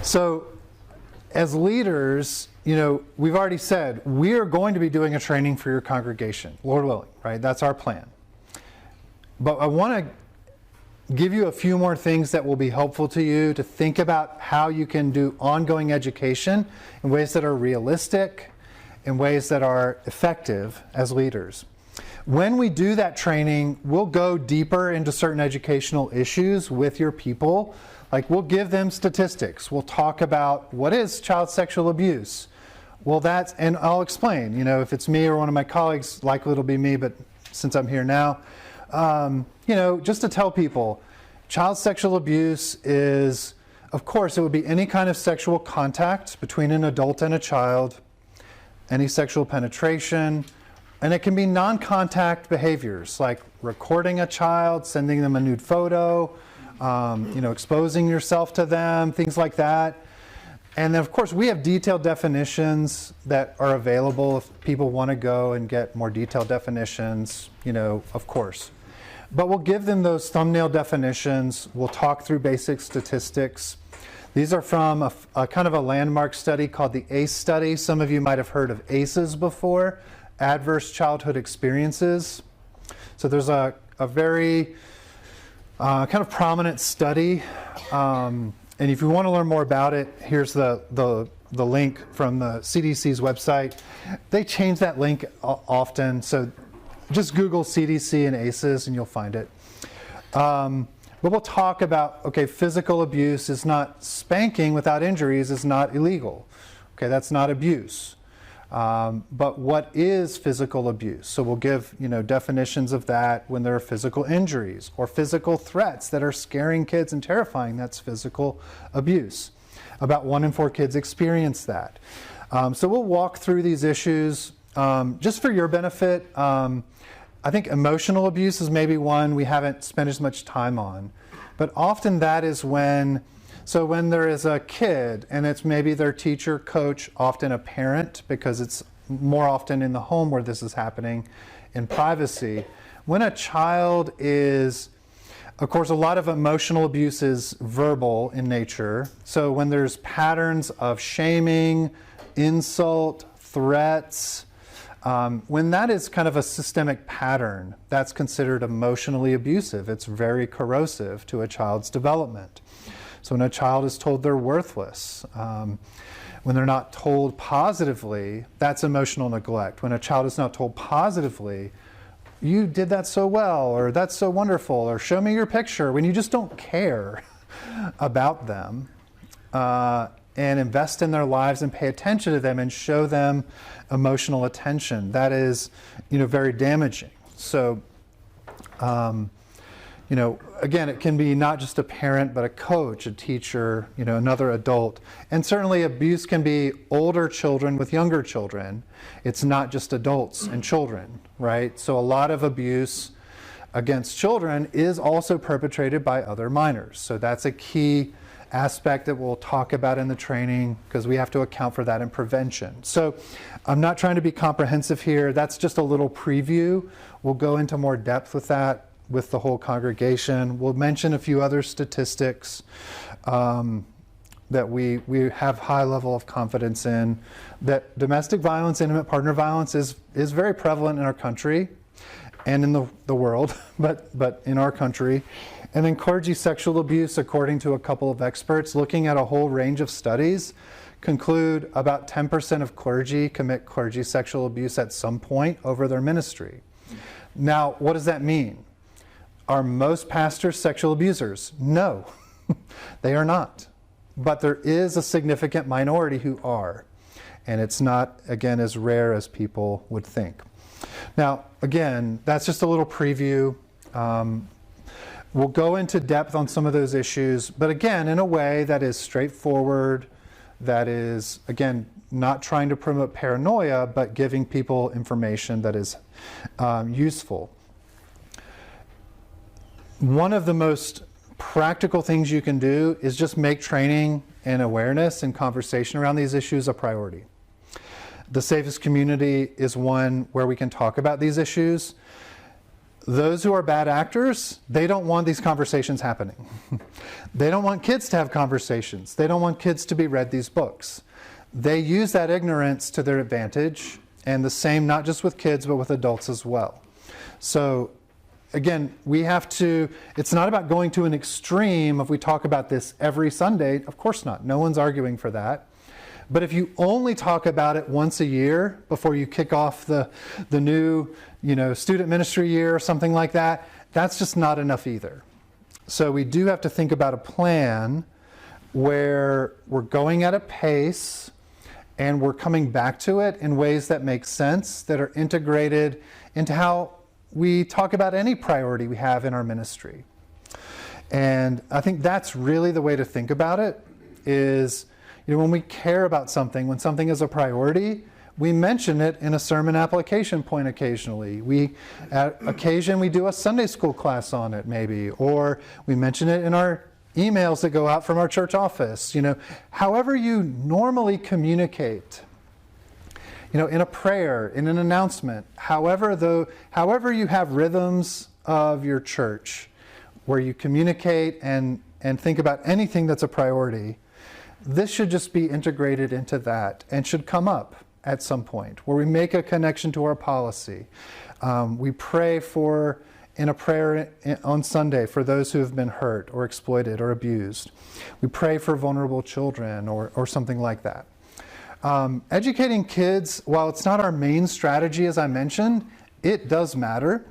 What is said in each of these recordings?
So as leaders, we've already said we are going to be doing a training for your congregation, Lord willing, right? That's our plan. But I want to give you a few more things that will be helpful to you to think about how you can do ongoing education in ways that are realistic, in ways that are effective as leaders. When we do that training, we'll go deeper into certain educational issues with your people. Like, we'll give them statistics. We'll talk about what is child sexual abuse. Well, and I'll explain, if it's me or one of my colleagues, likely it'll be me, but since I'm here now, just to tell people, child sexual abuse is, of course, it would be any kind of sexual contact between an adult and a child, any sexual penetration, and it can be non-contact behaviors like recording a child, sending them a nude photo, exposing yourself to them, things like that. And then, of course, we have detailed definitions that are available if people want to go and get more detailed definitions, of course. But we'll give them those thumbnail definitions. We'll talk through basic statistics. These are from a kind of a landmark study called the ACE study. Some of you might have heard of ACEs before, Adverse Childhood Experiences. So there's a very kind of prominent study. And if you want to learn more about it, here's the link from the CDC's website. They change that link often, so just Google CDC and ACEs and you'll find it. But we'll talk about, physical abuse is not spanking without injuries is not illegal. Okay, that's not abuse. But what is physical abuse? So we'll give, definitions of that when there are physical injuries or physical threats that are scaring kids and terrifying. That's physical abuse. About 1 in 4 kids experience that. So we'll walk through these issues just for your benefit. I think emotional abuse is maybe one we haven't spent as much time on. But often that is when there is a kid and it's maybe their teacher, coach, often a parent, because it's more often in the home where this is happening in privacy. When a child is, of course, a lot of emotional abuse is verbal in nature. So when there's patterns of shaming, insult, threats, when that is kind of a systemic pattern, that's considered emotionally abusive. It's very corrosive to a child's development. So when a child is told they're worthless, when they're not told positively, that's emotional neglect. When a child is not told positively, you did that so well, or that's so wonderful, or show me your picture, when you just don't care about them and invest in their lives and pay attention to them and show them emotional attention, that is, very damaging. So, again, it can be not just a parent, but a coach, a teacher, another adult. And certainly abuse can be older children with younger children. It's not just adults and children, right? So a lot of abuse against children is also perpetrated by other minors. So that's a key aspect that we'll talk about in the training, because we have to account for that in prevention. So I'm not trying to be comprehensive here. That's just a little preview. We'll go into more depth with that with the whole congregation. We'll mention a few other statistics that we have high level of confidence in, that domestic violence, intimate partner violence is very prevalent in our country and in the world, but in our country. And then clergy sexual abuse, according to a couple of experts, looking at a whole range of studies, conclude about 10% of clergy commit clergy sexual abuse at some point over their ministry. Now, what does that mean? Are most pastors sexual abusers? No, they are not. But there is a significant minority who are. And it's not, again, as rare as people would think. Now, again, that's just a little preview. We'll go into depth on some of those issues, but again, in a way that is straightforward, that is, again, not trying to promote paranoia, but giving people information that is useful. One of the most practical things you can do is just make training and awareness and conversation around these issues a priority. The Safest Community is one where we can talk about these issues. those who are bad actors, they don't want these conversations happening. They don't want kids to have conversations. They don't want kids to be read these books. They use that ignorance to their advantage, and the same not just with kids, but with adults as well. So again, we have to, it's not about going to an extreme if we talk about this every Sunday. Of course not. No one's arguing for that. But if you only talk about it once a year before you kick off the new, student ministry year or something like that, that's just not enough either. So we do have to think about a plan where we're going at a pace and we're coming back to it in ways that make sense, that are integrated into how we talk about any priority we have in our ministry. And I think that's really the way to think about it is, when we care about something, when something is a priority, we mention it in a sermon application point occasionally. At occasion, we do a Sunday school class on it maybe, or we mention it in our emails that go out from our church office. However you normally communicate, in a prayer, in an announcement, however you have rhythms of your church where you communicate and think about anything that's a priority, this should just be integrated into that and should come up at some point where we make a connection to our policy. We pray in a prayer on Sunday for those who have been hurt or exploited or abused. We pray for vulnerable children or something like that. Educating kids, while it's not our main strategy, as I mentioned, it does matter.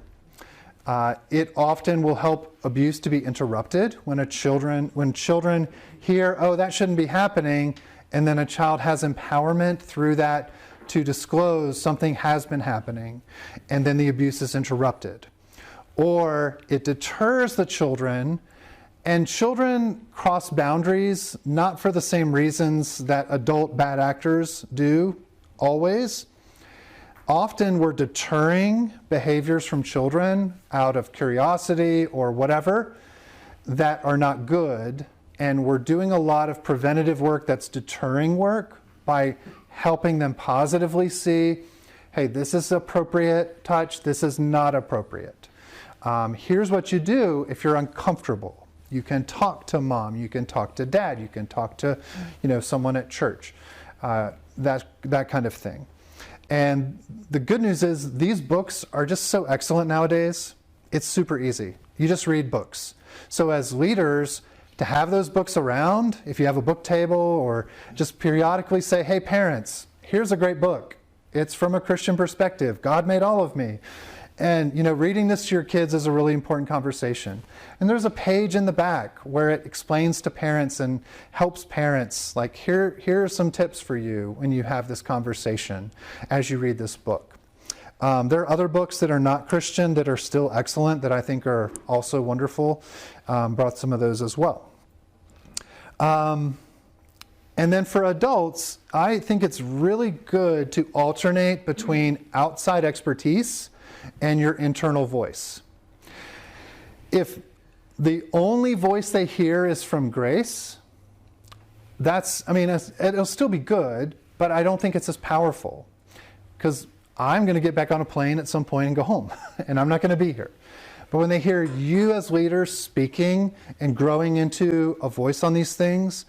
It often will help abuse to be interrupted when children hear, oh, that shouldn't be happening, and then a child has empowerment through that to disclose something has been happening, and then the abuse is interrupted. Or it deters the children, and children cross boundaries not for the same reasons that adult bad actors do always. Often we're deterring behaviors from children out of curiosity or whatever that are not good, and we're doing a lot of preventative work that's deterring work by helping them positively see, hey, this is appropriate touch, this is not appropriate. Here's what you do if you're uncomfortable. You can talk to mom, you can talk to dad, you can talk to someone at church, that kind of thing. And the good news is these books are just so excellent nowadays. It's super easy. You just read books. So as leaders, to have those books around, if you have a book table, or just periodically say, hey parents, here's a great book. It's from a Christian perspective. God made all of me. And reading this to your kids is a really important conversation. And there's a page in the back where it explains to parents and helps parents, like here are some tips for you when you have this conversation as you read this book. There are other books that are not Christian that are still excellent that I think are also wonderful. Brought some of those as well. And then for adults, I think it's really good to alternate between outside expertise and your internal voice. If the only voice they hear is from Grace, it'll still be good, but I don't think it's as powerful, because I'm going to get back on a plane at some point and go home, and I'm not going to be here. But when they hear you as leaders speaking and growing into a voice on these things,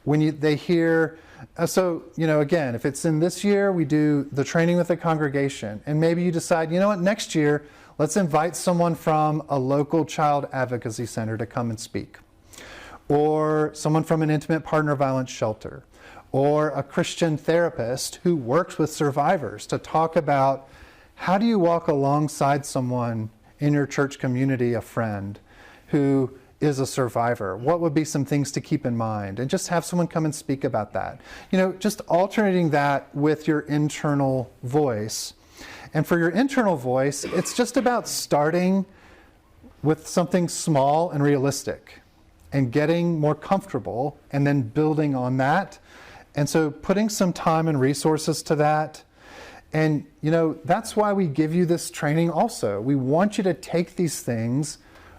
they hear, again, if it's in this year, we do the training with the congregation, and maybe you decide, next year, let's invite someone from a local child advocacy center to come and speak, or someone from an intimate partner violence shelter, or a Christian therapist who works with survivors to talk about how do you walk alongside someone in your church community, a friend who is a survivor. What would be some things to keep in mind? And just have someone come and speak about that. Just alternating that with your internal voice. And for your internal voice, it's just about starting with something small and realistic and getting more comfortable and then building on that. And so putting some time and resources to that. And, that's why we give you this training also. We want you to take these things,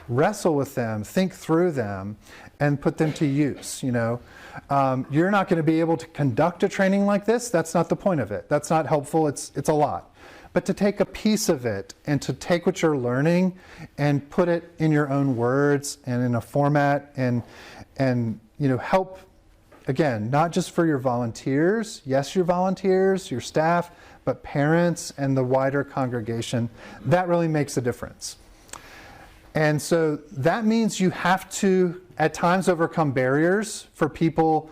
wrestle with them, think through them, and put them to use. You're not going to be able to conduct a training like this. That's not the point of it. That's not helpful. It's a lot. but to take a piece of it and to take what you're learning and put it in your own words and in a format and help, again, not just for your volunteers, yes, your volunteers, your staff, but parents and the wider congregation. That really makes a difference. And so that means you have to, at times, overcome barriers for people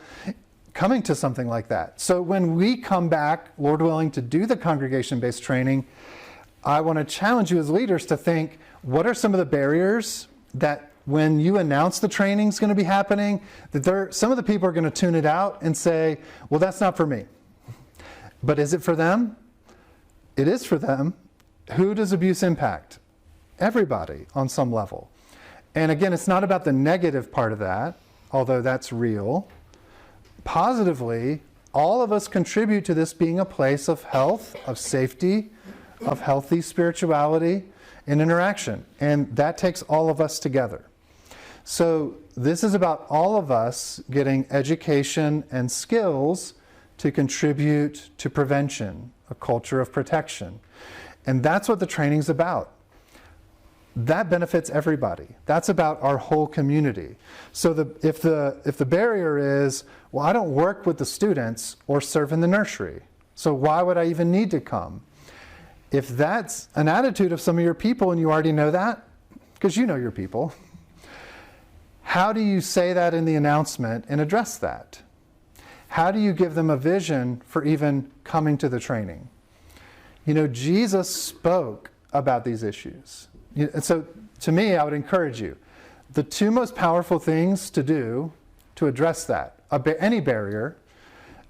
coming to something like that. So when we come back, Lord willing, to do the congregation-based training, I want to challenge you as leaders to think, what are some of the barriers that when you announce the training is going to be happening, that some of the people are going to tune it out and say, well, that's not for me. But is it for them? It is for them. Who does abuse impact? Everybody on some level. And again, it's not about the negative part of that, although that's real. Positively, all of us contribute to this being a place of health, of safety, of healthy spirituality and interaction. And that takes all of us together. So this is about all of us getting education and skills to contribute to prevention, a culture of protection. And that's what the training's about. That benefits everybody. That's about our whole community. So if the barrier is, well, I don't work with the students or serve in the nursery, so why would I even need to come? If that's an attitude of some of your people and you already know that, because you know your people, how do you say that in the announcement and address that? How do you give them a vision for even coming to the training? Jesus spoke about these issues. And so, to me, I would encourage you. The two most powerful things to do to address that, any barrier,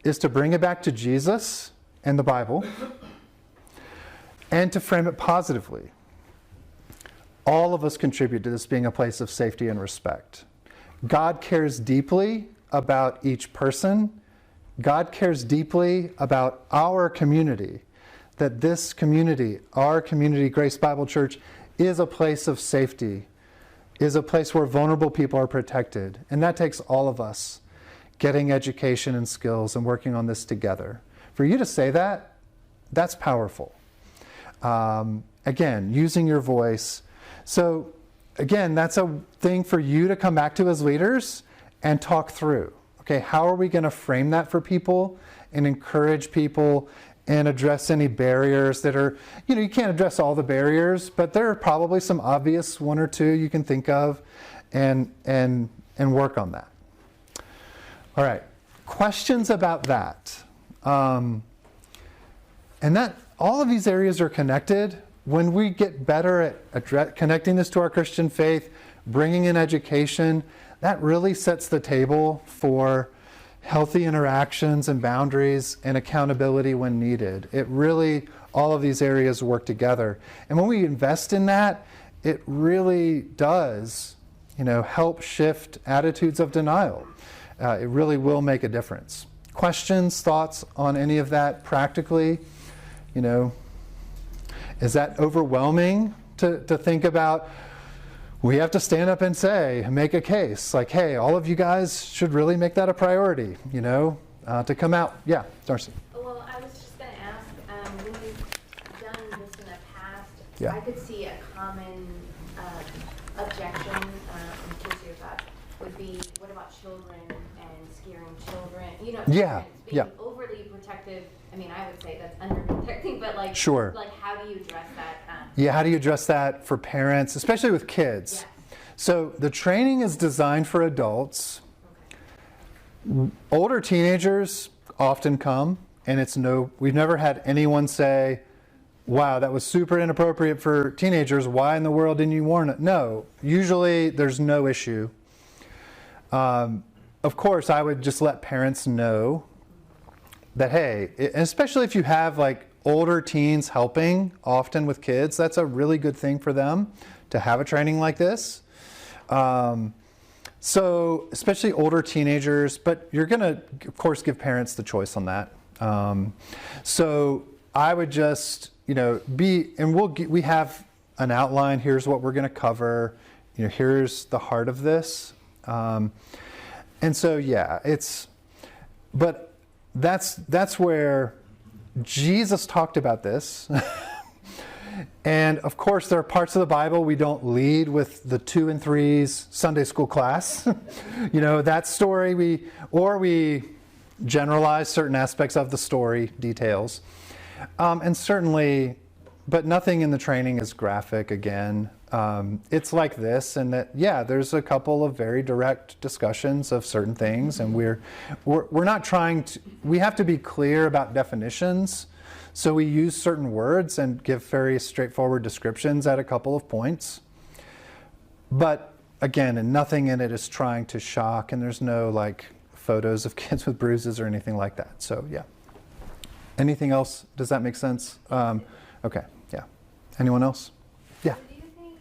is to bring it back to Jesus and the Bible and to frame it positively. All of us contribute to this being a place of safety and respect. God cares deeply about each person. God cares deeply about our community, that this community, our community, Grace Bible Church, is a place of safety, is a place where vulnerable people are protected. And that takes all of us getting education and skills and working on this together. For you to say that, that's powerful. Again, using your voice. So again, that's a thing for you to come back to as leaders and talk through. Okay, how are we going to frame that for people and encourage people and address any barriers that are, you can't address all the barriers, but there are probably some obvious one or two you can think of and work on that. All right, questions about that? And that all of these areas are connected. When we get better at connecting this to our Christian faith, bringing in education, that really sets the table for healthy interactions and boundaries and accountability when needed. It really, all of these areas work together. And when we invest in that, it really does, help shift attitudes of denial. It really will make a difference. Questions, thoughts on any of that practically? Is that overwhelming to think about? We have to stand up and make a case, like, hey, all of you guys should really make that a priority, to come out. Yeah, Darcy. Well, I was just going to ask, when you've done this in the past, Yeah. I could see a common objection, I'm curious your thoughts, would be, what about children and scaring children? Yeah, Parents being overly protective. I mean, I would say that's underprotecting, but Sure. How do you address that? Yeah, how do you address that for parents, especially with kids? Yes. So the training is designed for adults. Older teenagers often come, and we've never had anyone say, wow, that was super inappropriate for teenagers. Why in the world didn't you warn it? No, usually there's no issue. Of course, I would just let parents know that, hey, especially if you have older teens helping often with kids, that's a really good thing for them to have a training like this. So especially older teenagers, but you're going to, of course, give parents the choice on that. So I would just, we have an outline. Here's what we're going to cover. Here's the heart of this. And so, yeah, but that's where Jesus talked about this. And of course, there are parts of the Bible we don't lead with the 2 and 3's Sunday school class. That story we generalize certain aspects of the story, details. And certainly, but nothing in the training is graphic again. It's like this, and that, there's a couple of very direct discussions of certain things, and we're not trying to, we have to be clear about definitions, so we use certain words and give very straightforward descriptions at a couple of points. But again, and nothing in it is trying to shock, and there's no like photos of kids with bruises or anything like that. So yeah. Anything else? Does that make sense? Okay, yeah. Anyone else? Yeah. What do you think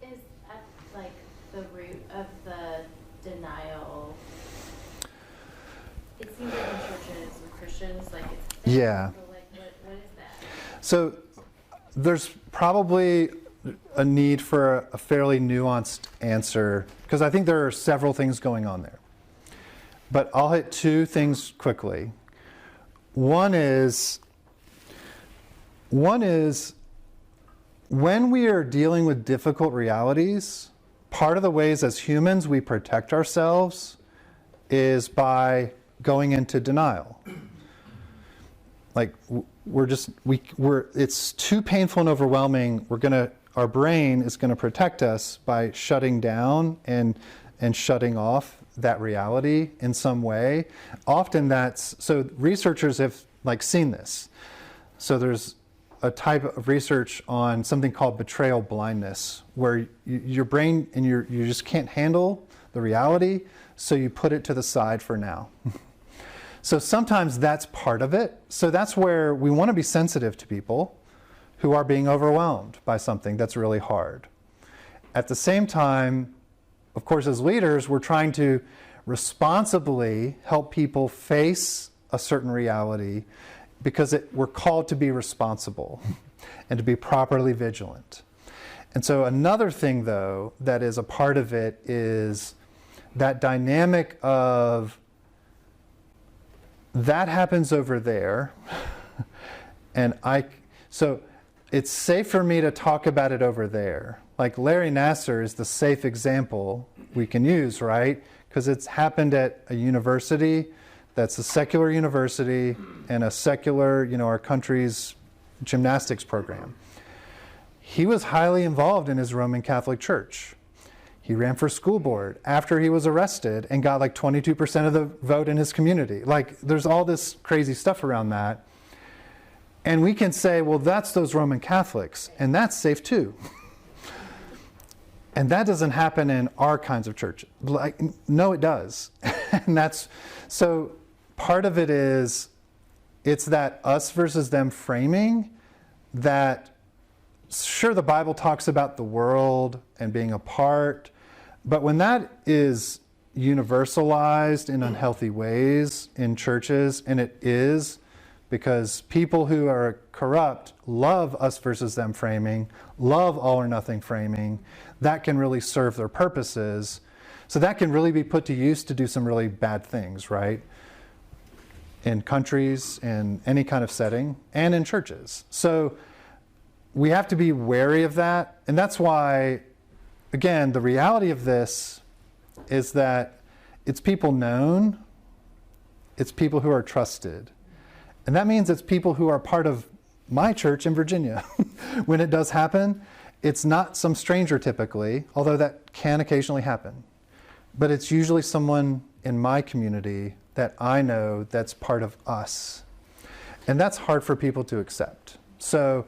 is at like the root of the denial? It seems like in churches with Christians, like it's Yeah. so like what is that? So there's probably a need for a fairly nuanced answer, because I think there are several things going on there. But I'll hit two things quickly. One is when we are dealing with difficult realities, part of the ways as humans we protect ourselves is by going into denial. Like it's too painful and overwhelming. Our brain is going to protect us by shutting down and shutting off that reality in some way. Often so researchers have seen this. So there's a type of research on something called betrayal blindness, where your brain and you just can't handle the reality, so you put it to the side for now. So sometimes that's part of it. So that's where we want to be sensitive to people who are being overwhelmed by something that's really hard. At the same time, of course, as leaders, we're trying to responsibly help people face a certain reality, because we're called to be responsible and to be properly vigilant. And so another thing, though, that is a part of it is that dynamic of that happens over there, so it's safe for me to talk about it over there. Like Larry Nassar is the safe example we can use, right? Because it's happened at a university that's a secular university and a secular, our country's gymnastics program. He was highly involved in his Roman Catholic Church. He ran for school board after he was arrested and got 22% of the vote in his community. There's all this crazy stuff around that. And we can say, well, that's those Roman Catholics, and that's safe too. And that doesn't happen in our kinds of churches. No, it does. And so part of it is, it's that us versus them framing that, sure, the Bible talks about the world and being apart, but when that is universalized in unhealthy ways in churches, and it is, because people who are corrupt love us versus them framing, love all or nothing framing, that can really serve their purposes. So that can really be put to use to do some really bad things, right? In countries, in any kind of setting, and in churches. So we have to be wary of that. And that's why, again, the reality of this is that it's people known, it's people who are trusted. And that means it's people who are part of my church in Virginia. When it does happen, it's not some stranger typically, although that can occasionally happen. But it's usually someone in my community that I know that's part of us. And that's hard for people to accept. So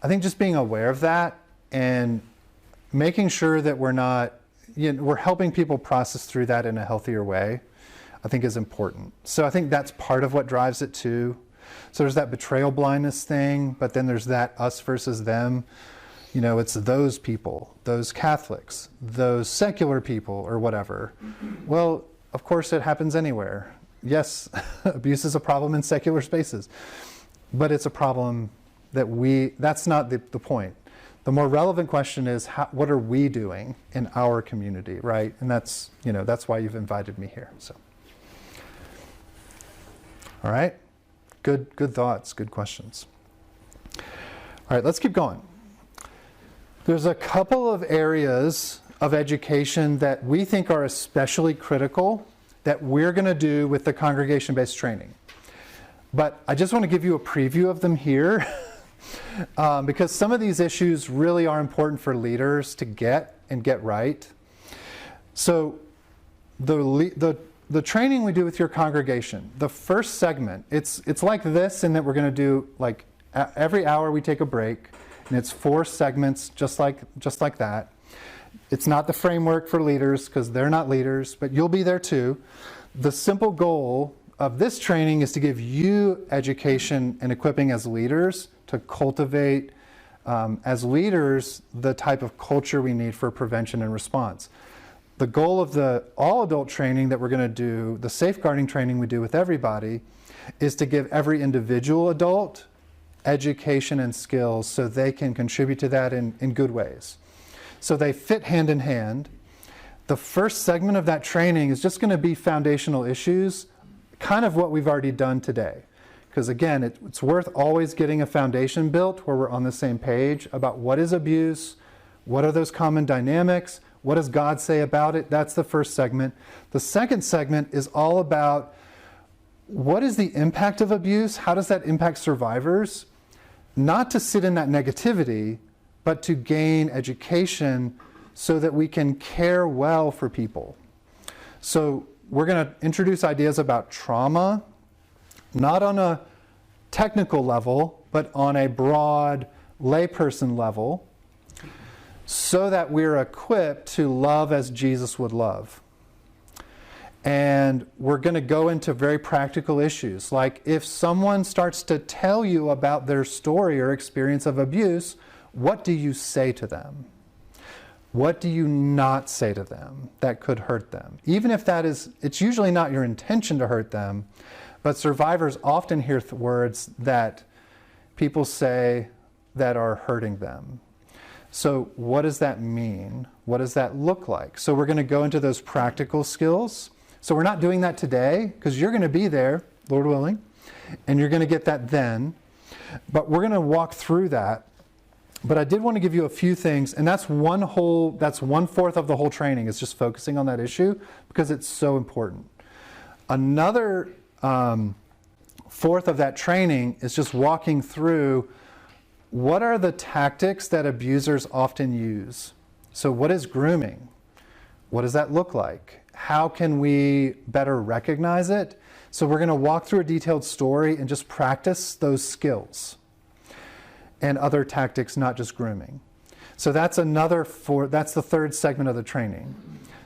I think just being aware of that and making sure that we're helping people process through that in a healthier way, I think is important. So I think that's part of what drives it too. So there's that betrayal blindness thing, but then there's that us versus them. It's those people, those Catholics, those secular people, or whatever. Well, of course it happens anywhere. Yes, abuse is a problem in secular spaces, but it's a problem that's not the point. The more relevant question is, what are we doing in our community, right? And that's why you've invited me here. So, all right, good thoughts, good questions. All right, let's keep going. There's a couple of areas of education that we think are especially critical that we're going to do with the congregation-based training. But I just want to give you a preview of them here because some of these issues really are important for leaders to get and get right. So the training we do with your congregation, the first segment, it's like this in that we're going to do like every hour we take a break, and it's 4 segments just like that. It's not the framework for leaders because they're not leaders, but you'll be there too. The simple goal of this training is to give you education and equipping as leaders to cultivate as leaders the type of culture we need for prevention and response. The goal of the all-adult training that we're going to do, the safeguarding training we do with everybody, is to give every individual adult education and skills so they can contribute to that in good ways. So they fit hand in hand. The first segment of that training is just going to be foundational issues, kind of what we've already done today. Because again, it's worth always getting a foundation built where we're on the same page about what is abuse, what are those common dynamics, what does God say about it? That's the first segment. The second segment is all about what is the impact of abuse? How does that impact survivors? Not to sit in that negativity, but to gain education so that we can care well for people. So we're going to introduce ideas about trauma, not on a technical level, but on a broad layperson level, so that we're equipped to love as Jesus would love. And we're going to go into very practical issues, like if someone starts to tell you about their story or experience of abuse, what do you say to them? What do you not say to them that could hurt them? Even if it's usually not your intention to hurt them, but survivors often hear words that people say that are hurting them. So what does that mean? What does that look like? So we're going to go into those practical skills. So we're not doing that today because you're going to be there, Lord willing, and you're going to get that then. But we're going to walk through that. But I did want to give you a few things, and that's 1/4 of the whole training is just focusing on that issue because it's so important. Another 1/4 of that training is just walking through what are the tactics that abusers often use. So what is grooming? What does that look like? How can we better recognize it? So we're going to walk through a detailed story and just practice those skills and other tactics, not just grooming. So that's that's the third segment of the training.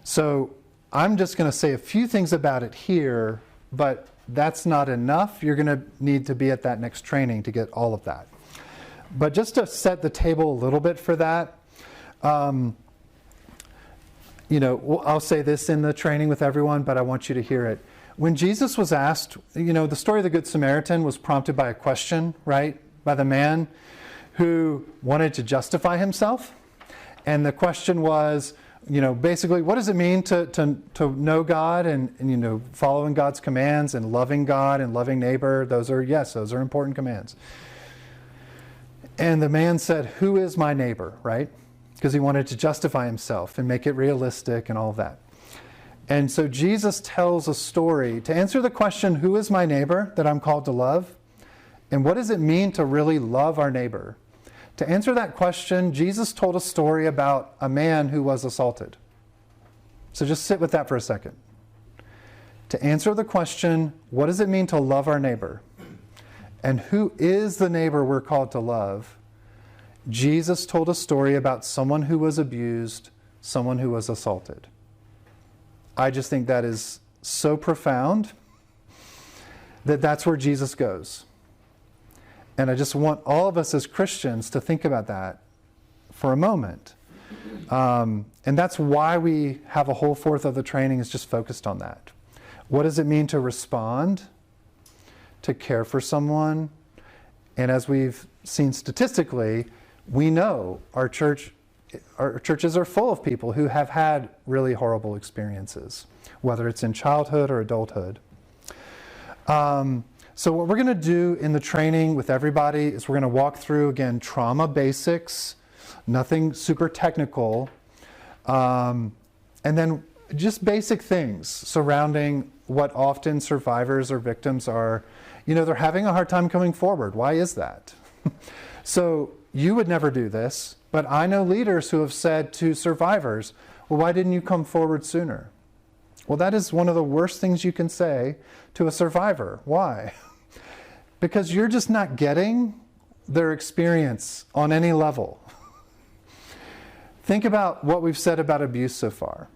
So I'm just going to say a few things about it here, but that's not enough. You're going to need to be at that next training to get all of that. But just to set the table a little bit for that, I'll say this in the training with everyone, but I want you to hear it. When Jesus was asked, the story of the Good Samaritan was prompted by a question, right? By the man who wanted to justify himself. And the question was, basically, what does it mean to know God and following God's commands and loving God and loving neighbor? Those are important commands. And the man said, who is my neighbor, right? Because he wanted to justify himself and make it realistic and all of that. And so Jesus tells a story to answer the question, who is my neighbor that I'm called to love? And what does it mean to really love our neighbor? To answer that question, Jesus told a story about a man who was assaulted. So just sit with that for a second. To answer the question, what does it mean to love our neighbor? And who is the neighbor we're called to love? Jesus told a story about someone who was abused, someone who was assaulted. I just think that is so profound that that's where Jesus goes. And I just want all of us as Christians to think about that for a moment. And that's why we have a whole 1/4 of the training is just focused on that. What does it mean to respond? To care for someone? And as we've seen statistically, we know our churches are full of people who have had really horrible experiences, whether it's in childhood or adulthood. So what we're going to do in the training with everybody is we're going to walk through, again, trauma basics, nothing super technical. And then just basic things surrounding what often survivors or victims are, they're having a hard time coming forward. Why is that? So you would never do this, but I know leaders who have said to survivors, well, why didn't you come forward sooner? Well, that is one of the worst things you can say to a survivor. Why? Because you're just not getting their experience on any level. Think about what we've said about abuse so far.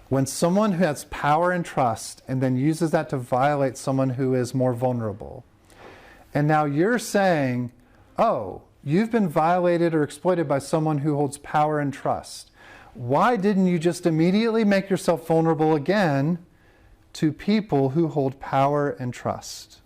When someone who has power and trust and then uses that to violate someone who is more vulnerable, and now you're saying, oh, you've been violated or exploited by someone who holds power and trust. Why didn't you just immediately make yourself vulnerable again to people who hold power and trust?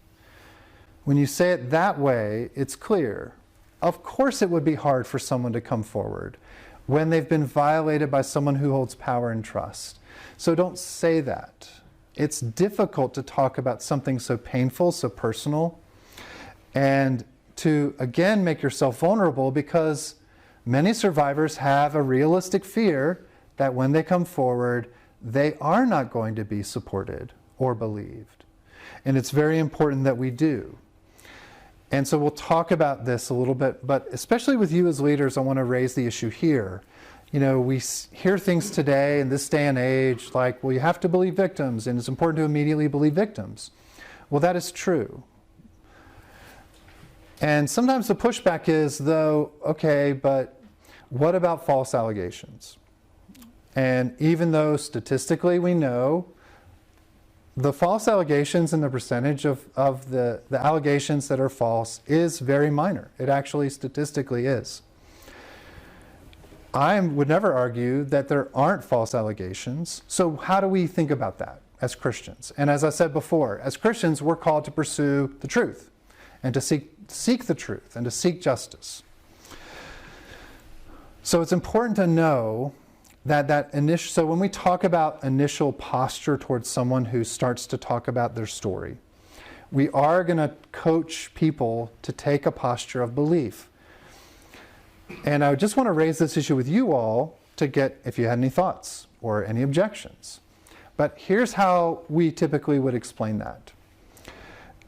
When you say it that way, it's clear. Of course it would be hard for someone to come forward when they've been violated by someone who holds power and trust. So don't say that. It's difficult to talk about something so painful, so personal, and to, again, make yourself vulnerable, because many survivors have a realistic fear that when they come forward, they are not going to be supported or believed. And it's very important that we do. And so we'll talk about this a little bit, but especially with you as leaders, I want to raise the issue here. We hear things today in this day and age like, well, you have to believe victims, and it's important to immediately believe victims. Well, that is true. And sometimes the pushback is, though, okay, but what about false allegations? And even though statistically we know the false allegations and the percentage of the allegations that are false is very minor. It actually statistically is. I would never argue that there aren't false allegations. So how do we think about that as Christians? And as I said before, as Christians, we're called to pursue the truth and to seek the truth and to seek justice. So it's important to know so when we talk about initial posture towards someone who starts to talk about their story, we are going to coach people to take a posture of belief. And I just want to raise this issue with you all to get, if you had any thoughts or any objections. But here's how we typically would explain that.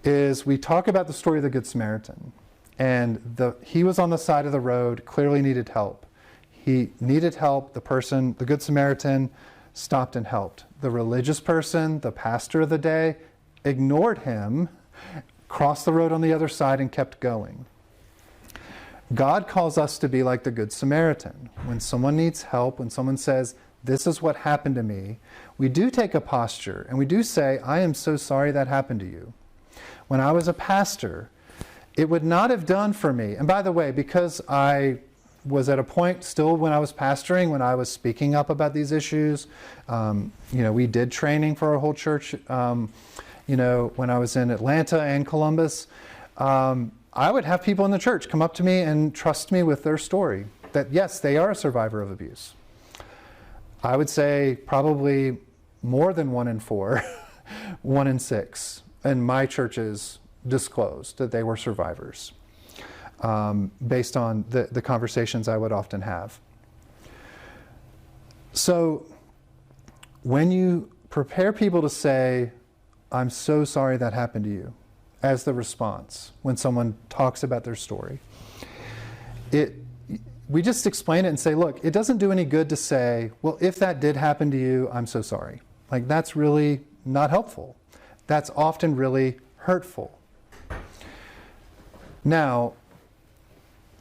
Is we talk about the story of the Good Samaritan. And he was on the side of the road, clearly needed help. He needed help. The Good Samaritan, stopped and helped. The religious person, the pastor of the day, ignored him, crossed the road on the other side, and kept going. God calls us to be like the Good Samaritan. When someone needs help, when someone says, this is what happened to me, we do take a posture and we do say, I am so sorry that happened to you. When I was a pastor, it would not have done for me. And by the way, because I was at a point still when I was pastoring, when I was speaking up about these issues, we did training for our whole church, when I was in Atlanta and Columbus. I would have people in the church come up to me and trust me with their story, that yes, they are a survivor of abuse. I would say probably more than 1 in 4, 1 in 6, and my churches disclosed that they were survivors, based on the conversations I would often have. So when you prepare people to say, I'm so sorry that happened to you, as the response when someone talks about their story, we just explain it and say, look, it doesn't do any good to say, well, if that did happen to you, I'm so sorry. Like, that's really not helpful. That's often really hurtful. Now,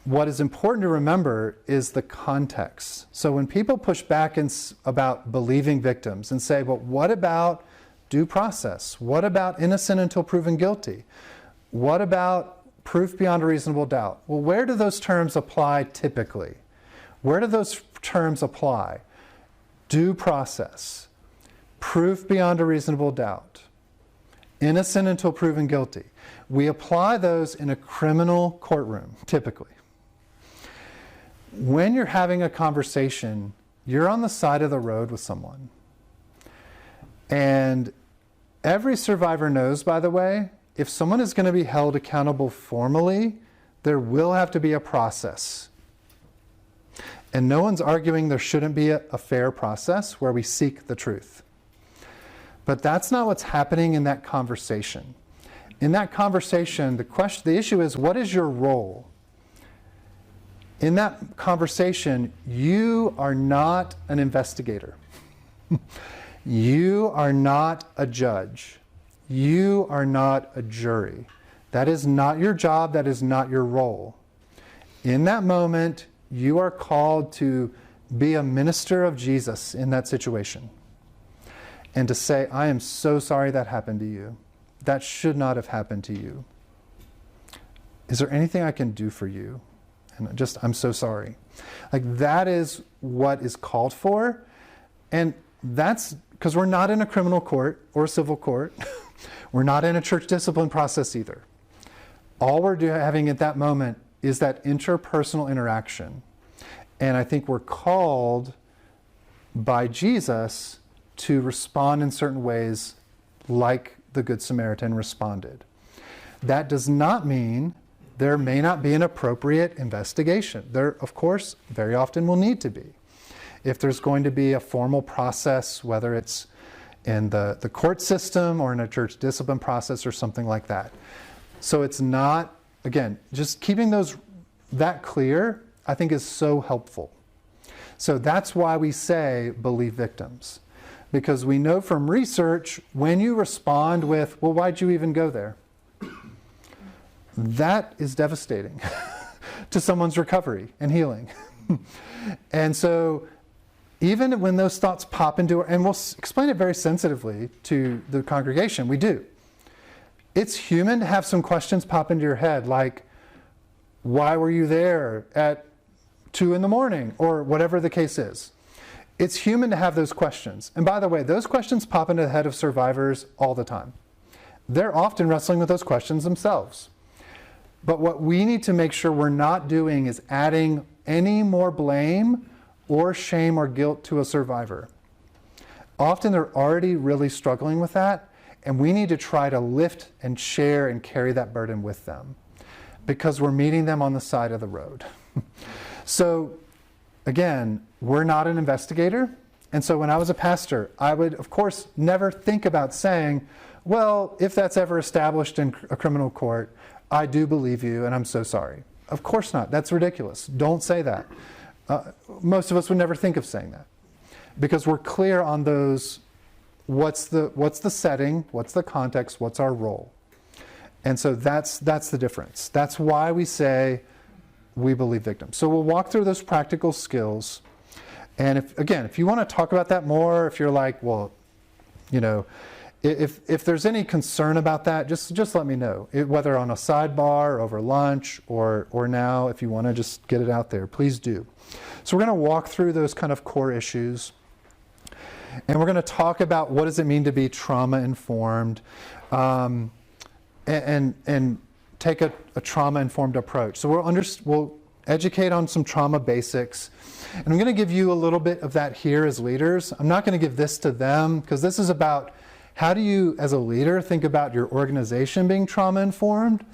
what is important to remember is the context. So when people push back about believing victims and say, well, what about due process? What about innocent until proven guilty? What about proof beyond a reasonable doubt? Well, where do those terms apply typically? Where do those terms apply? Due process, proof beyond a reasonable doubt, innocent until proven guilty. We apply those in a criminal courtroom, typically. When you're having a conversation, you're on the side of the road with someone. And every survivor knows, by the way, if someone is going to be held accountable formally, there will have to be a process And no one's arguing there shouldn't be a fair process where we seek the truth. But that's not what's happening in that conversation. In that conversation, the issue is, what is your role? In that conversation, you are not an investigator. You are not a judge. You are not a jury. That is not your job. That is not your role. In that moment, you are called to be a minister of Jesus in that situation. And to say, I am so sorry that happened to you. That should not have happened to you. Is there anything I can do for you? And I'm so sorry. Like, that is what is called for. And that's because we're not in a criminal court or a civil court. We're not in a church discipline process either. All we're having at that moment is that interpersonal interaction. And I think we're called by Jesus to respond in certain ways like the Good Samaritan responded. That does not mean there may not be an appropriate investigation. There, of course, very often will need to be. If there's going to be a formal process, whether it's in the court system or in a church discipline process or something like that. So it's not, again, just keeping that clear, I think, is so helpful. So that's why we say believe victims. Because we know from research, when you respond with, well, why'd you even go there? That is devastating to someone's recovery and healing. And so even when those thoughts pop into, and we'll explain it very sensitively to the congregation, we do. It's human to have some questions pop into your head, like, why were you there at 2 a.m, or whatever the case is. It's human to have those questions. And by the way, those questions pop into the head of survivors all the time. They're often wrestling with those questions themselves. But what we need to make sure we're not doing is adding any more blame or shame or guilt to a survivor. Often they're already really struggling with that, and we need to try to lift and share and carry that burden with them because we're meeting them on the side of the road. So again, we're not an investigator. And so when I was a pastor, I would, of course, never think about saying, well, if that's ever established in a criminal court, I do believe you and I'm so sorry. Of course not. That's ridiculous. Don't say that. Most of us would never think of saying that because we're clear on those, what's the setting, what's the context, what's our role. And so that's the difference. That's why we say we believe victims. So we'll walk through those practical skills. And if you want to talk about that more, if you're like, well, if there's any concern about that, just let me know. Whether on a sidebar, over lunch, or now, if you want to just get it out there, please do. So we're going to walk through those kind of core issues. And we're going to talk about what does it mean to be trauma-informed, and take a trauma-informed approach. So we'll educate on some trauma basics. And I'm going to give you a little bit of that here as leaders. I'm not going to give this to them because this is about how do you, as a leader, think about your organization being trauma-informed.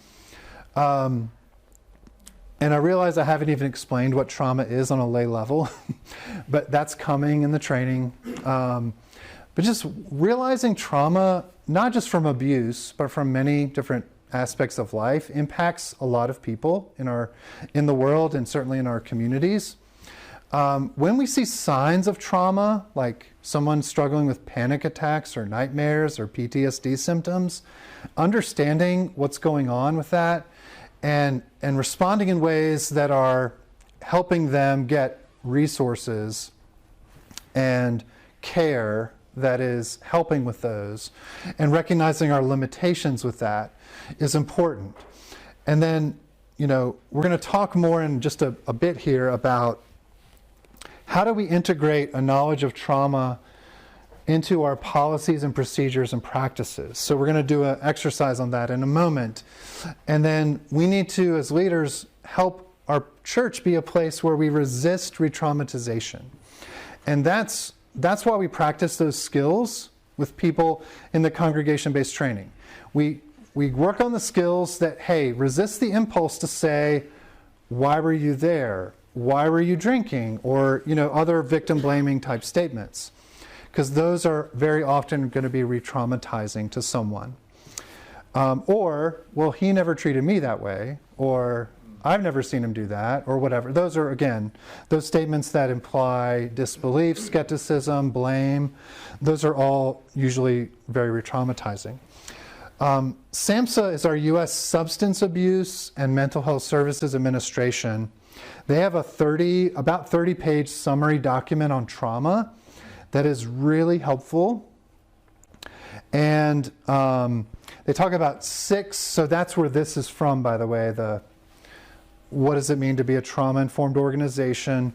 And I realize I haven't even explained what trauma is on a lay level, but that's coming in the training. But just realizing trauma, not just from abuse, but from many different aspects of life, impacts a lot of people in the world and certainly in our communities. When we see signs of trauma, like someone struggling with panic attacks or nightmares or PTSD symptoms, understanding what's going on with that and responding in ways that are helping them get resources and care that is helping with those, and recognizing our limitations with that is important. And then, we're going to talk more in just a bit here about how do we integrate a knowledge of trauma into our policies and procedures and practices. So we're going to do an exercise on that in a moment. And then we need to, as leaders, help our church be a place where we resist re-traumatization. And that's why we practice those skills with people in the congregation-based training. We work on the skills that, hey, resist the impulse to say, why were you there? why were you drinking? Or, other victim blaming type statements. Because those are very often going to be re-traumatizing to someone. Or, well, he never treated me that way. Or, I've never seen him do that, or whatever. Those are, again, those statements that imply disbelief, skepticism, blame. Those are all usually very re-traumatizing. SAMHSA is our U.S. Substance Abuse and Mental Health Services Administration. They have about 30-page summary document on trauma that is really helpful. And they talk about 6, so that's where this is from, by the way, what does it mean to be a trauma-informed organization?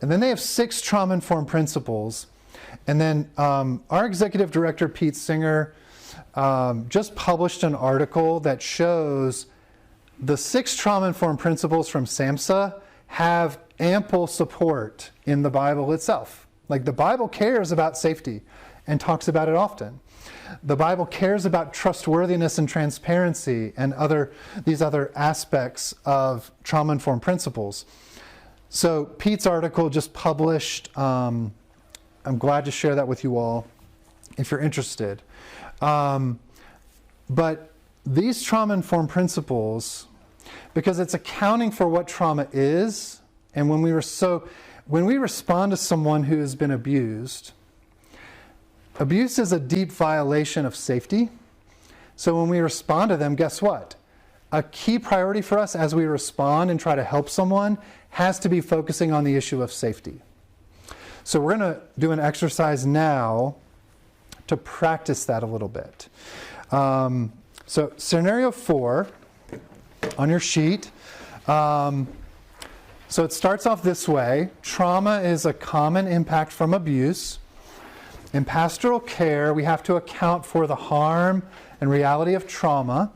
And then they have 6 trauma-informed principles. And then our executive director, Pete Singer, just published an article that shows the 6 trauma-informed principles from SAMHSA have ample support in the Bible itself. Like, the Bible cares about safety and talks about it often. The Bible cares about trustworthiness and transparency and these other aspects of trauma-informed principles. So Pete's article just published. I'm glad to share that with you all if you're interested. But these trauma-informed principles, because it's accounting for what trauma is, and when we respond to someone who has been abused, abuse is a deep violation of safety. So when we respond to them, guess what? A key priority for us as we respond and try to help someone has to be focusing on the issue of safety. So we're going to do an exercise now to practice that a little bit. So scenario 4 on your sheet. So it starts off this way. Trauma is a common impact from abuse. In pastoral care, we have to account for the harm and reality of trauma.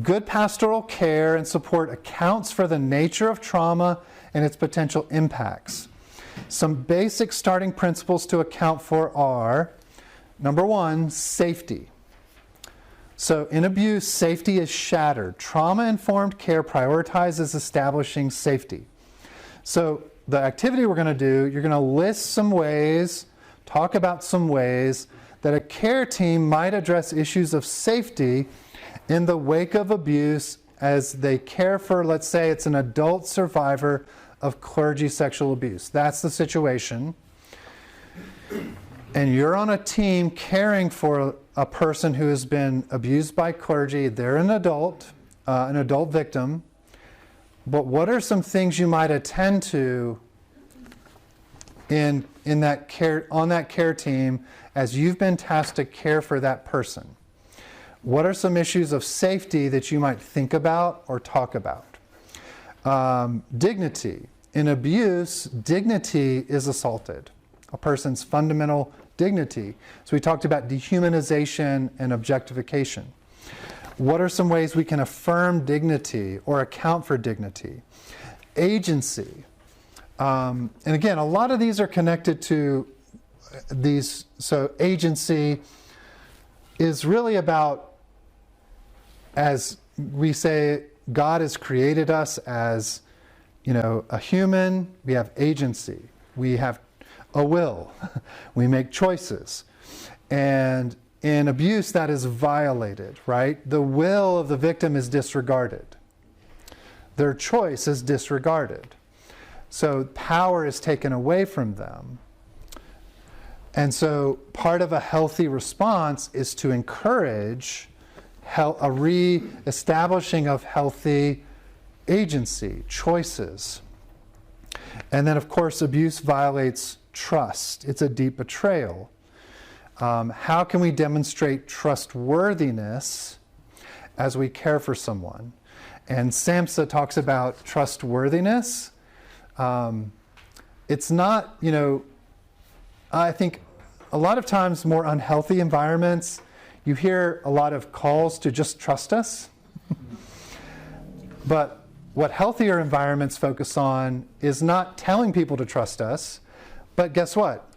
Good pastoral care and support accounts for the nature of trauma and its potential impacts. Some basic starting principles to account for are, number 1, safety. So in abuse, safety is shattered. Trauma-informed care prioritizes establishing safety. So the activity we're going to do, you're going to list some ways, talk about some ways that a care team might address issues of safety in the wake of abuse as they care for, let's say it's an adult survivor of clergy sexual abuse. That's the situation. And you're on a team caring for a person who has been abused by clergy. They're an adult victim. But what are some things you might attend to in that care, on that care team as you've been tasked to care for that person? What are some issues of safety that you might think about or talk about? Dignity. In abuse, dignity is assaulted. A person's fundamental dignity. So we talked about dehumanization and objectification. What are some ways we can affirm dignity or account for dignity? Agency. And again, a lot of these are connected to these. So agency is really about, as we say, God has created us as, a human. We have agency. We have a will. We make choices. And in abuse, that is violated, right? The will of the victim is disregarded. Their choice is disregarded. So power is taken away from them. And so part of a healthy response is to encourage a re-establishing of healthy agency, choices. And then, of course, abuse violates trust. It's a deep betrayal. How can we demonstrate trustworthiness as we care for someone? And SAMHSA talks about trustworthiness. It's not, I think a lot of times more unhealthy environments, you hear a lot of calls to just trust us. But what healthier environments focus on is not telling people to trust us, but guess what?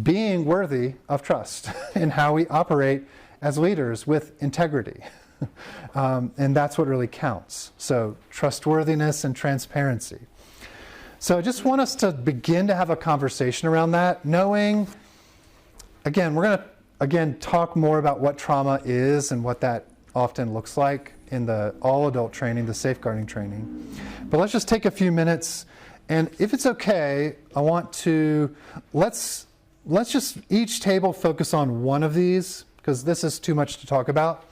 Being worthy of trust in how we operate as leaders with integrity. And that's what really counts. So trustworthiness and transparency. So I just want us to begin to have a conversation around that, knowing, again, we're going to, again, talk more about what trauma is and what that often looks like in the all-adult training, the safeguarding training. But let's just take a few minutes, and if it's okay, I want to, let's just each table focus on one of these, because this is too much to talk about.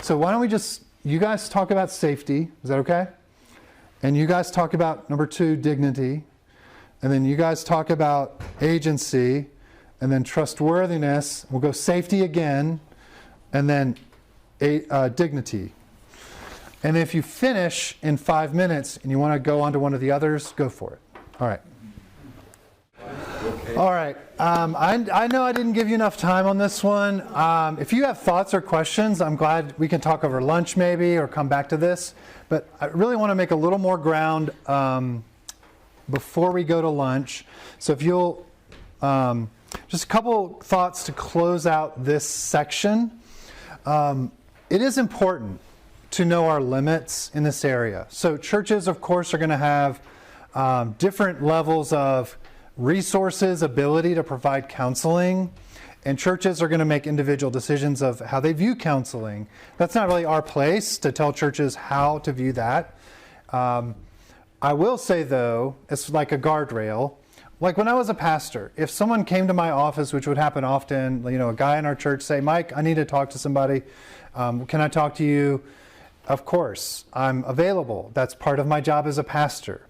So why don't we just, you guys talk about safety, is that okay? And you guys talk about, number 2, dignity. And then you guys talk about agency. And then trustworthiness. We'll go safety again. And then dignity. And if you finish in 5 minutes and you want to go on to one of the others, go for it. All right. Okay. All right. I know I didn't give you enough time on this one. If you have thoughts or questions, I'm glad we can talk over lunch maybe or come back to this. But I really want to make a little more ground before we go to lunch. So if you'll, just a couple thoughts to close out this section. It is important to know our limits in this area. So churches, of course, are going to have different levels of resources, ability to provide counseling, and churches are going to make individual decisions of how they view counseling. That's not really our place to tell churches how to view that. I will say, though, it's like a guardrail. Like when I was a pastor, if someone came to my office, which would happen often, a guy in our church say, "Mike, I need to talk to somebody. Can I talk to you?" Of course, I'm available. That's part of my job as a pastor.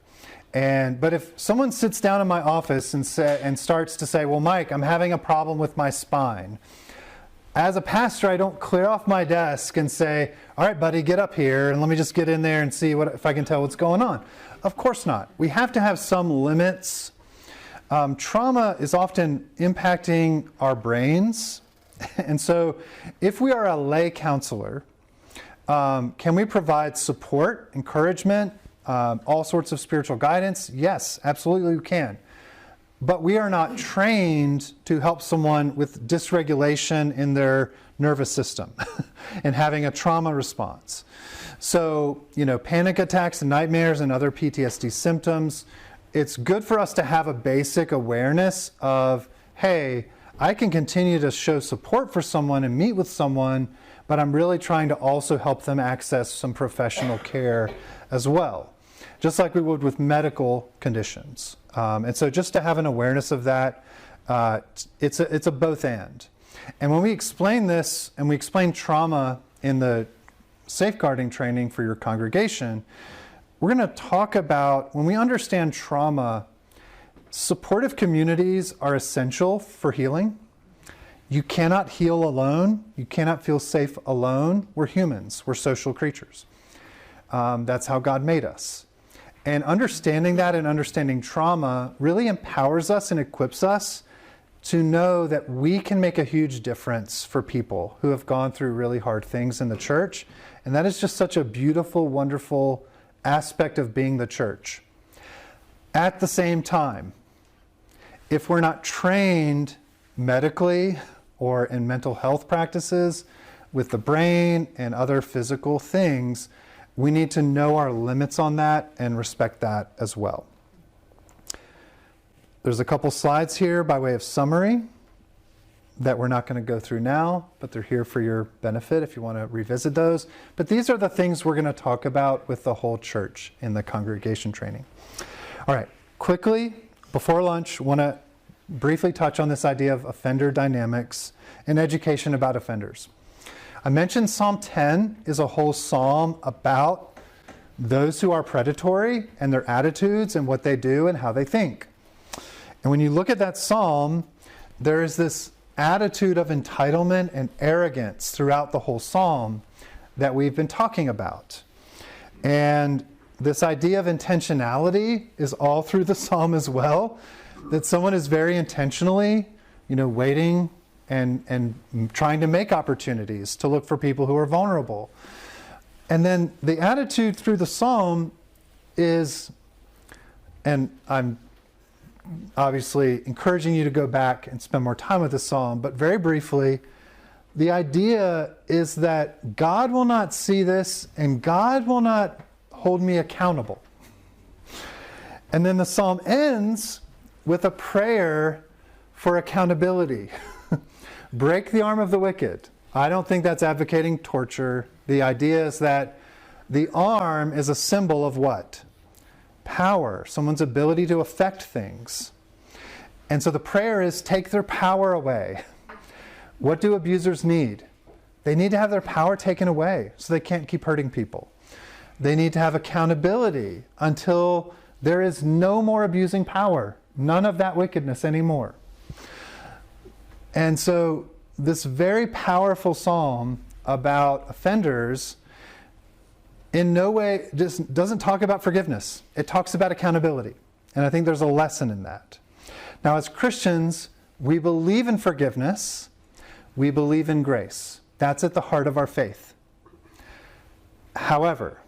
But if someone sits down in my office and starts to say, "Well, Mike, I'm having a problem with my spine," as a pastor, I don't clear off my desk and say, "All right, buddy, get up here and let me just get in there and see if I can tell what's going on." Of course not. We have to have some limits. Trauma is often impacting our brains. And so if we are a lay counselor, can we provide support, encouragement, all sorts of spiritual guidance? Yes, absolutely we can. But we are not trained to help someone with dysregulation in their nervous system and having a trauma response. So, panic attacks and nightmares and other PTSD symptoms, it's good for us to have a basic awareness of, hey, I can continue to show support for someone and meet with someone, but I'm really trying to also help them access some professional care as well, just like we would with medical conditions. And so just to have an awareness of that, it's a both and. And when we explain this, and we explain trauma in the safeguarding training for your congregation, we're going to talk about, when we understand trauma, supportive communities are essential for healing. You cannot heal alone. You cannot feel safe alone. We're humans. We're social creatures. That's how God made us. And understanding that and understanding trauma really empowers us and equips us to know that we can make a huge difference for people who have gone through really hard things in the church. And that is just such a beautiful, wonderful aspect of being the church. At the same time, if we're not trained medically or in mental health practices with the brain and other physical things, we need to know our limits on that and respect that as well. There's a couple slides here by way of summary that we're not going to go through now, but they're here for your benefit if you want to revisit those. But these are the things we're going to talk about with the whole church in the congregation training. All right, quickly, before lunch, I want to briefly touch on this idea of offender dynamics and education about offenders. I mentioned Psalm 10 is a whole psalm about those who are predatory and their attitudes and what they do and how they think. And when you look at that psalm, there is this attitude of entitlement and arrogance throughout the whole psalm that we've been talking about. And this idea of intentionality is all through the psalm as well, that someone is very intentionally, waiting and trying to make opportunities to look for people who are vulnerable. And then the attitude through the psalm is, and I'm obviously encouraging you to go back and spend more time with the psalm, but very briefly, the idea is that God will not see this and God will not hold me accountable. And then the psalm ends with a prayer for accountability. Break the arm of the wicked. I don't think that's advocating torture. The idea is that the arm is a symbol of what? Power, someone's ability to affect things. And so the prayer is take their power away. What do abusers need? They need to have their power taken away so they can't keep hurting people. They need to have accountability until there is no more abusing power, none of that wickedness anymore. And so this very powerful psalm about offenders in no way just doesn't talk about forgiveness. It talks about accountability. And I think there's a lesson in that. Now, as Christians, we believe in forgiveness. We believe in grace. That's at the heart of our faith. However,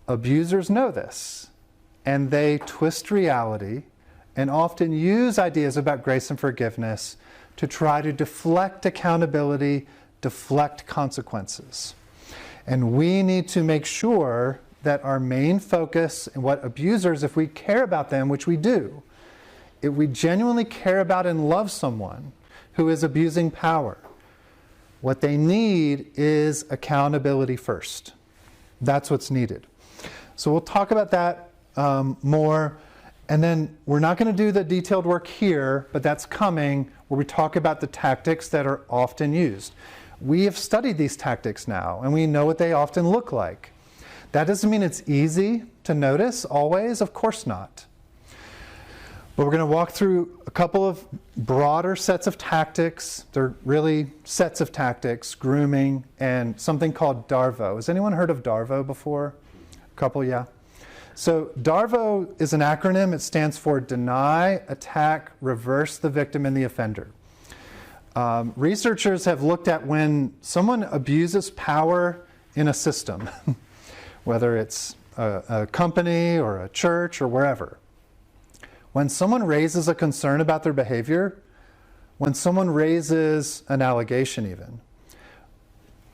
abusers know this, and they twist reality and often use ideas about grace and forgiveness to try to deflect accountability, deflect consequences. And we need to make sure that our main focus and what abusers, if we care about them, which we do, if we genuinely care about and love someone who is abusing power, what they need is accountability first. That's what's needed. So we'll talk about that more. And then we're not going to do the detailed work here, but that's coming, where we talk about the tactics that are often used. We have studied these tactics now, and we know what they often look like. That doesn't mean it's easy to notice always, of course not. But we're going to walk through a couple of broader sets of tactics. They're really sets of tactics, grooming, and something called DARVO. Has anyone heard of DARVO before? A couple, yeah. So DARVO is an acronym. It stands for Deny, Attack, Reverse the Victim and the Offender. Researchers have looked at when someone abuses power in a system, whether it's a company or a church or wherever. When someone raises a concern about their behavior, when someone raises an allegation even,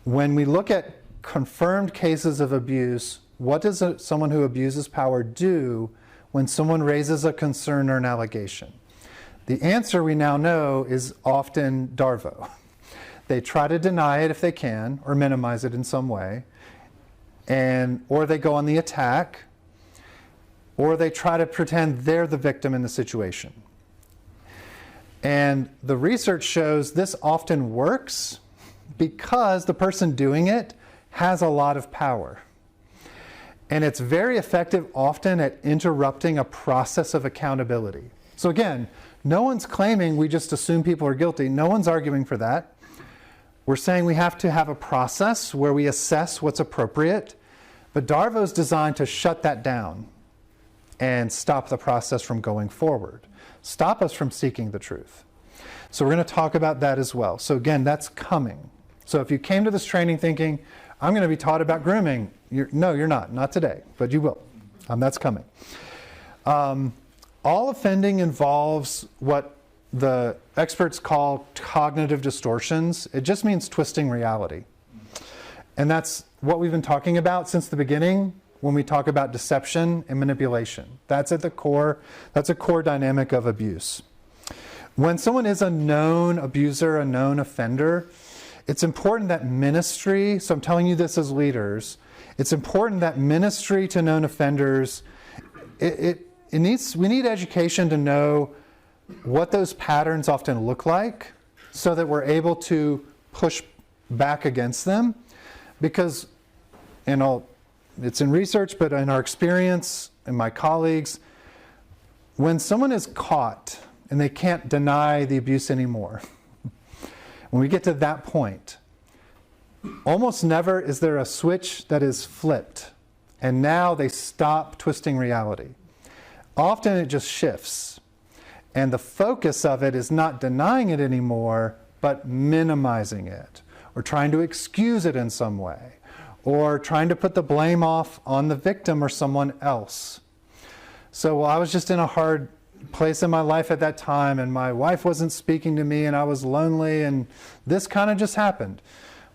when we look at confirmed cases of abuse, what does someone who abuses power do when someone raises a concern or an allegation? The answer we now know is often DARVO. They try to deny it if they can, or minimize it in some way, or they go on the attack, or they try to pretend they're the victim in the situation. And the research shows this often works because the person doing it has a lot of power. And it's very effective often at interrupting a process of accountability. So again, no one's claiming we just assume people are guilty. No one's arguing for that. We're saying we have to have a process where we assess what's appropriate. But DARVO is designed to shut that down and stop the process from going forward. Stop us from seeking the truth. So we're going to talk about that as well. So again, that's coming. So if you came to this training thinking, I'm going to be taught about grooming, no, you're not. Not today, but you will. That's coming. All offending involves what the experts call cognitive distortions. It just means twisting reality. And that's what we've been talking about since the beginning when we talk about deception and manipulation. That's at the core, that's a core dynamic of abuse. When someone is a known abuser, a known offender, it's important that ministry, so I'm telling you this as leaders, it's important that ministry to known offenders, we need education to know what those patterns often look like so that we're able to push back against them. Because, it's in research, but in our experience and my colleagues, when someone is caught and they can't deny the abuse anymore, when we get to that point, almost never is there a switch that is flipped and now they stop twisting reality. Often it just shifts. And the focus of it is not denying it anymore, but minimizing it, or trying to excuse it in some way, or trying to put the blame off on the victim or someone else. So I was just in a hard place in my life at that time, and my wife wasn't speaking to me, and I was lonely, and this kind of just happened.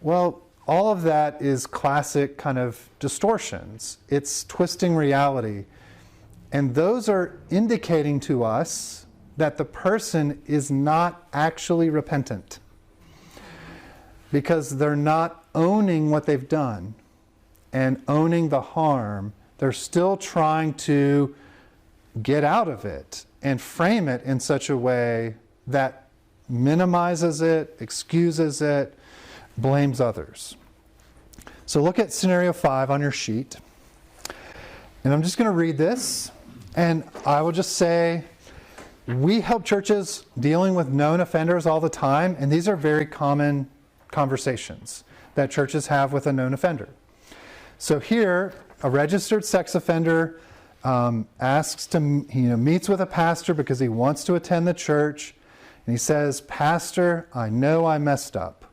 Well, all of that is classic kind of distortions. It's twisting reality. And those are indicating to us that the person is not actually repentant, because they're not owning what they've done and owning the harm. They're still trying to get out of it and frame it in such a way that minimizes it, excuses it, blames others. So look at scenario 5 on your sheet. And I'm just going to read this. And I will just say, we help churches dealing with known offenders all the time. And these are very common conversations that churches have with a known offender. So here, a registered sex offender meets with a pastor because he wants to attend the church. And he says, "Pastor, I know I messed up.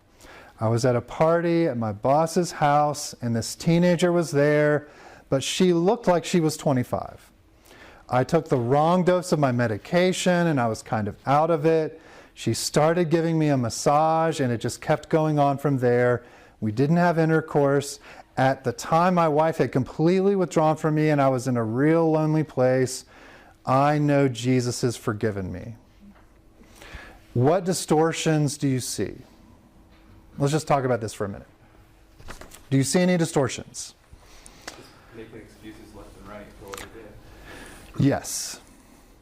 I was at a party at my boss's house and this teenager was there, but she looked like she was 25. I took the wrong dose of my medication and I was kind of out of it. She started giving me a massage and it just kept going on from there. We didn't have intercourse. At the time, my wife had completely withdrawn from me and I was in a real lonely place. I know Jesus has forgiven me." What distortions do you see? Let's just talk about this for a minute. Do you see any distortions? Just making excuses left and right for what he did. Yes.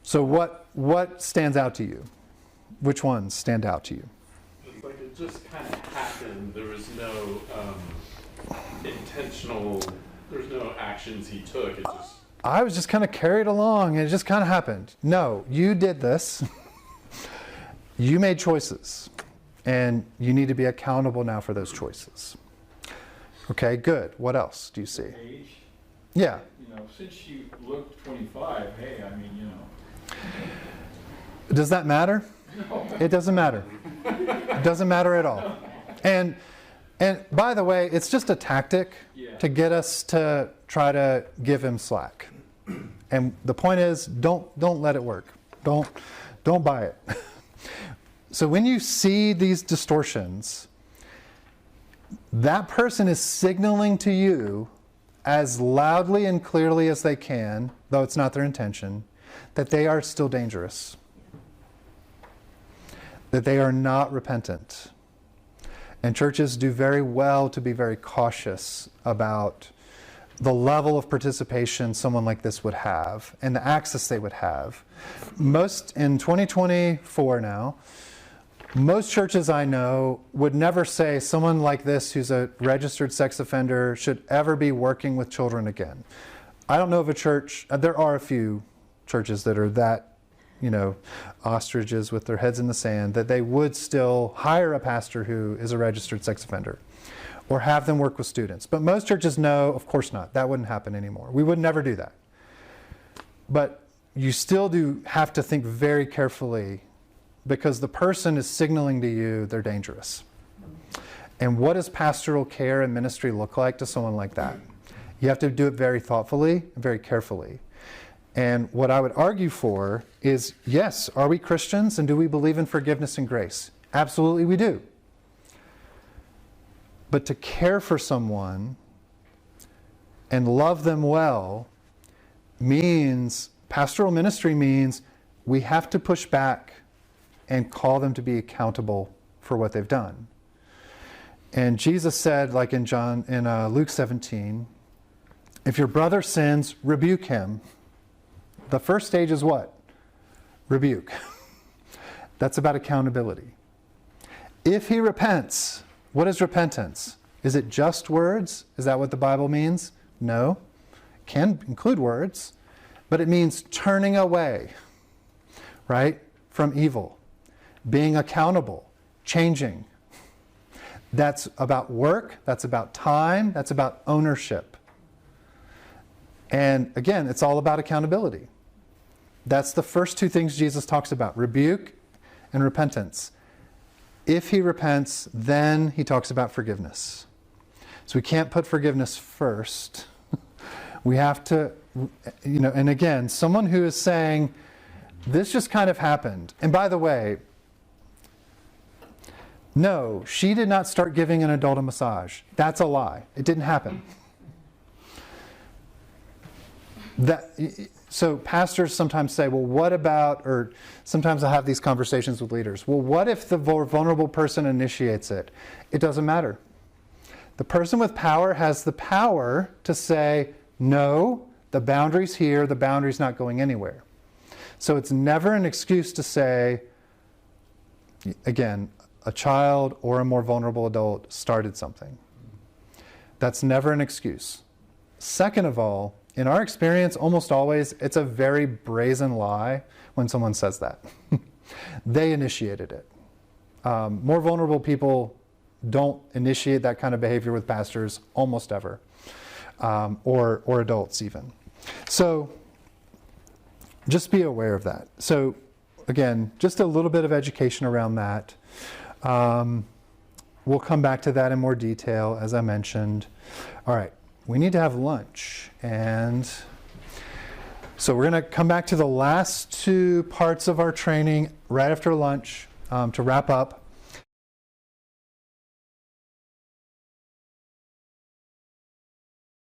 So what stands out to you? Which ones stand out to you? It's like it just kind of happened. There was no intentional, there's no actions he took. It just... I was just kind of carried along and it just kind of happened. No, you did this. You made choices. And you need to be accountable now for those choices. Okay, good. What else do you see? Age, Yeah. since you looked 25, hey, I mean, Does that matter? No. It doesn't matter. It doesn't matter at all. And by the way, it's just a tactic to get us to try to give him slack. And the point is, don't let it work. Don't buy it. So when you see these distortions, that person is signaling to you as loudly and clearly as they can, though it's not their intention, that they are still dangerous, that they are not repentant. And churches do very well to be very cautious about the level of participation someone like this would have and the access they would have. Most, in 2024 now, most churches I know would never say someone like this who's a registered sex offender should ever be working with children again. I don't know of a church, there are a few churches that are that, ostriches with their heads in the sand, that they would still hire a pastor who is a registered sex offender or have them work with students. But most churches know, of course not, that wouldn't happen anymore. We would never do that. But you still do have to think very carefully, because the person is signaling to you they're dangerous. And what does pastoral care and ministry look like to someone like that? You have to do it very thoughtfully and very carefully. And what I would argue for is, yes, are we Christians and do we believe in forgiveness and grace? Absolutely we do. But to care for someone and love them well means, pastoral ministry means, we have to push back and call them to be accountable for what they've done. And Jesus said, like in Luke 17, if your brother sins, rebuke him. The first stage is what? Rebuke. That's about accountability. If he repents, what is repentance? Is it just words? Is that what the Bible means? No. It can include words, but it means turning away, right, from evil. Being accountable, changing. That's about work, that's about time, that's about ownership. And again, it's all about accountability. That's the first two things Jesus talks about, rebuke and repentance. If he repents, then he talks about forgiveness. So we can't put forgiveness first. We have to, and again, someone who is saying, this just kind of happened. And by the way, no, she did not start giving an adult a massage. That's a lie. It didn't happen. So pastors sometimes say, well, what about, or sometimes I have these conversations with leaders. Well, what if the vulnerable person initiates it? It doesn't matter. The person with power has the power to say, no, the boundary's here, the boundary's not going anywhere. So it's never an excuse to say, again, a child or a more vulnerable adult started something. That's never an excuse. Second of all, in our experience, almost always, it's a very brazen lie when someone says that. They initiated it. More vulnerable people don't initiate that kind of behavior with pastors almost ever, or adults even. So just be aware of that. So again, just a little bit of education around that. We'll come back to that in more detail, as I mentioned. All right, we need to have lunch. And so we're going to come back to the last two parts of our training right after lunch to wrap up.